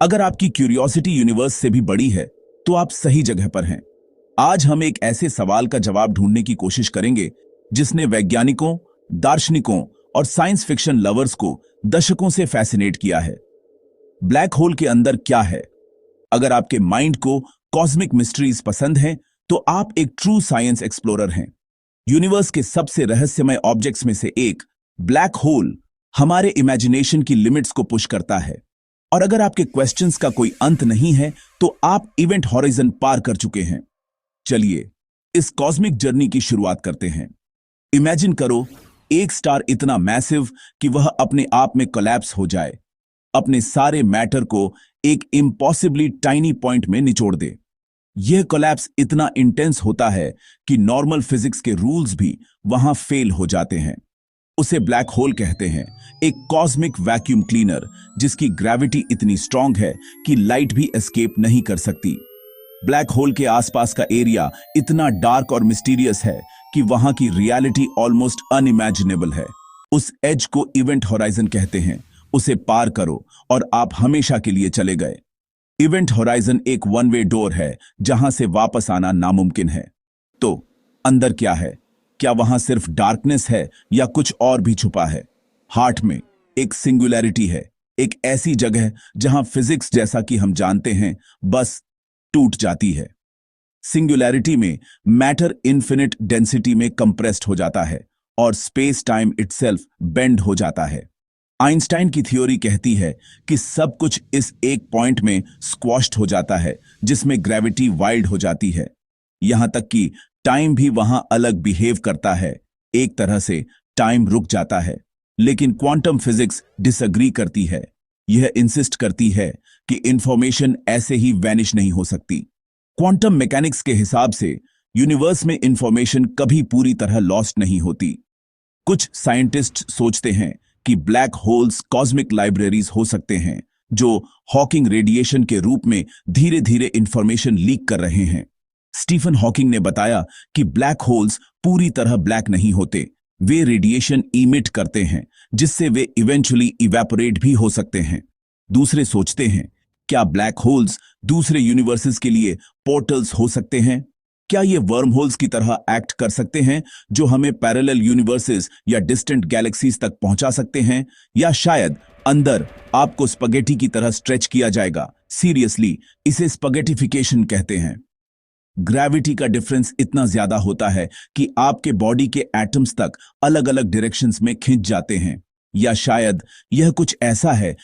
अगर आपकी curiosity universe से भी बड़ी है तो आप सही जगह पर हैं। आज हम एक ऐसे सवाल का जवाब ढूंढने की कोशिश करेंगे जिसने वैज्ञानिकों, दार्शनिकों और साइंस फिक्शन लवर्स को दशकों से फैसिनेट किया है। ब्लैक होल के अंदर क्या है? अगर आपके माइंड को कॉस्मिक मिस्ट्रीज पसंद हैं तो आप एक ट्रू साइंस एक्सप्लोरर हैं। यूनिवर्स के सबसे रहस्यमय ऑब्जेक्ट्स में से एक ब्लैक होल हमारे इमेजिनेशन की लिमिट्स को पुश करता है। और अगर आपके क्वेश्चंस का कोई अंत नहीं है तो आप इवेंट हॉराइजन पार कर चुके हैं। चलिए इस कॉस्मिक जर्नी की शुरुआत करते हैं। इमेजिन करो एक स्टार इतना मैसिव कि वह अपने आप में कोलैप्स हो जाए, अपने सारे मैटर को एक इम्पॉसिबली टाइनी पॉइंट में निचोड़ दे। यह कोलैप्स इतना इंटेंस होता है कि नॉर्मल फिजिक्स के रूल्स भी वहां फेल हो जाते हैं। उसे ब्लैक होल कहते हैं, एक कॉस्मिक वैक्यूम क्लीनर जिसकी ग्रेविटी इतनी स्ट्रांग है कि लाइट भी एस्केप नहीं कर सकती। ब्लैक होल के आसपास का एरिया इतना डार्क और मिस्टीरियस है कि वहां की रियलिटी ऑलमोस्ट अनइमेजिनेबल है। उस एज को इवेंट होराइजन कहते हैं। उसे पार करो और आप हमेशा के लिए चले गए। इवेंट होराइजन एक वन वे डोर है जहां से वापस आना नामुमकिन है। तो अंदर क्या है? क्या वहां सिर्फ डार्कनेस है या कुछ और भी छुपा है? हार्ट में एक सिंगुलैरिटी है, एक ऐसी जगह जहां फिजिक्स जैसा कि हम जानते हैं बस टूट जाती है। सिंगुलैरिटी में मैटर इन्फिनिट डेंसिटी में कंप्रेस्ड हो जाता है और स्पेस टाइम इटसेल्फ बेंड हो जाता है। आइंस्टाइन की थ्योरी कहती है कि सब कुछ इस एक पॉइंट में स्क्वॉश्ड हो जाता है जिसमें ग्रेविटी वाइल्ड हो जाती है। यहां तक कि टाइम भी वहां अलग बिहेव करता है। एक तरह से टाइम रुक जाता है। लेकिन क्वांटम फिजिक्स डिसएग्री करती है। यह इंसिस्ट करती है कि इंफॉर्मेशन ऐसे ही वैनिश नहीं हो सकती। क्वांटम मैकेनिक्स के हिसाब से यूनिवर्स में इंफॉर्मेशन कभी पूरी तरह लॉस्ट नहीं होती। कुछ साइंटिस्ट सोचते हैं कि ब्लैक होल्स कॉस्मिक लाइब्रेरीज हो सकते हैं जो हॉकिंग रेडिएशन के रूप में धीरे धीरे इंफॉर्मेशन लीक कर रहे हैं। स्टीफन हॉकिंग ने बताया कि ब्लैक होल्स पूरी तरह ब्लैक नहीं होते, वे रेडिएशन इमिट करते हैं जिससे वे इवेंचुअली इवेपोरेट भी हो सकते हैं। दूसरे सोचते हैं, क्या ब्लैक होल्स दूसरे यूनिवर्सेस के लिए पोर्टल्स हो सकते हैं? क्या ये वर्म होल्स की तरह एक्ट कर सकते हैं जो हमें पैरेलल यूनिवर्सेस या डिस्टेंट गैलेक्सीज तक पहुंचा सकते हैं? या शायद अंदर आपको स्पगेटी की तरह स्ट्रेच किया जाएगा। सीरियसली, इसे स्पगेटिफिकेशन कहते हैं। ग्रेविटी का डिफरेंस इतना ज्यादा होता है कि आपके बॉडी के एटम्स तक अलग अलग डायरेक्शंस में खिंच जाते हैं। या शायद यह कुछ ऐसा है